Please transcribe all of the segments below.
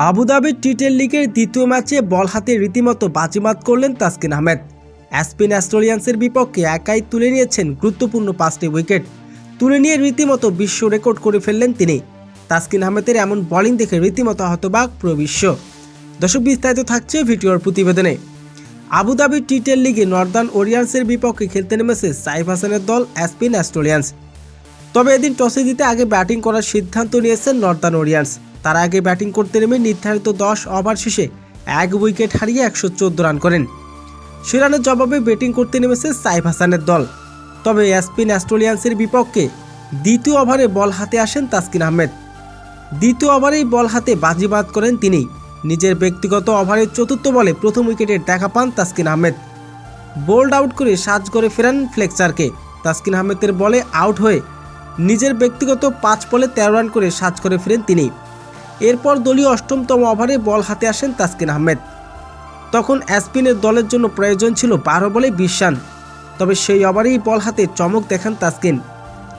Abu Dhabi টি-10 লিগের দ্বিতীয় ম্যাচে বল হাতে রীতিমতো বাজিমাত করলেন তাসকিন আহমেদ। অ্যাসপিন অ্যাস্ট্রেলিয়ান্সের বিপক্ষে একাই তুলে নিয়েছেন গুরুত্বপূর্ণ 5টি উইকেট। তুলে নিয়ে রীতিমতো বিশ্ব রেকর্ড করে ফেললেন তিনি। তাসকিন আহমেদের এমন বোলিং দেখে রীতিমতো হতবাক পুরো বিশ্ব। দর্শক, বিস্তারিত থাকছে ভিডিওর প্রতিবেদনে। আবুধাবি টি-10 লিগে নর্দার্ন ওরিয়ান্সের বিপক্ষে খেলতে নেমেছে সাইফ হাসানের দল অ্যাসপিন অ্যাস্ট্রেলিয়ান্স। তবে এদিন টসে জিতে আগে ব্যাটিং করার সিদ্ধান্ত নিয়েছেন নর্দার্ন ওরিয়ান্স। তারা আগে ব্যাটিং করতে নেমে নির্ধারিত 10 ওভার শেষে 1 উইকেট হারিয়ে 114 রান করেন। সে রানের জবাবে ব্যাটিং করতে নেমেছে সাইফ হাসানের দল। তবে অ্যাসপিন অ্যাস্ট্রেলিয়ান্সের বিপক্ষে দ্বিতীয় ওভারে বল হাতে আসেন তাসকিন আহমেদ। দ্বিতীয় ওভারেই বল হাতে বাজিবাদ করেন তিনি। নিজের ব্যক্তিগত ওভারের চতুর্থ বলে প্রথম উইকেটের দেখা পান তাসকিন আহমেদ। বোল্ড আউট করে সাজ করে ফেরান ফ্লেক্সারকে। তাসকিন আহমেদের বলে আউট হয়ে নিজের ব্যক্তিগত 5 বলে 13 রান করে সাজ করে ফেরেন তিনি। এরপর দলীয় অষ্টমতম ওভারে বল হাতে আসেন তাসকিন আহমেদ। তখন অ্যাসপিনের দলের জন্য প্রয়োজন ছিল 12 বলে 20 রান। তবে সেই ওভারেই বল হাতে চমক দেখান তাসকিন।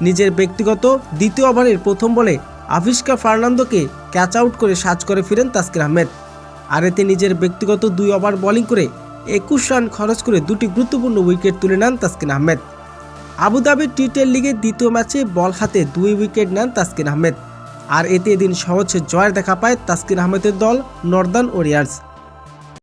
নিজের ব্যক্তিগত দ্বিতীয় ওভারের প্রথম বলে আভিষ্কা ফার্নান্দোকে ক্যাচ আউট করে সাজ করে ফিরেন তাসকিন আহমেদ। আর এতে নিজের ব্যক্তিগত 2 ওভার বোলিং করে 21 রান খরচ করে 2টি গুরুত্বপূর্ণ উইকেট তুলে নেন তাসকিন আহমেদ। আবুধাবি টি-10 লিগের দ্বিতীয় ম্যাচে বল হাতে 2 উইকেট নেন তাসকিন আহমেদ। আর এতে এদিন সহজে জয়ের দেখা পায় তাসকিন আহমেদের দল নর্দার্ন ওরিয়ান্স।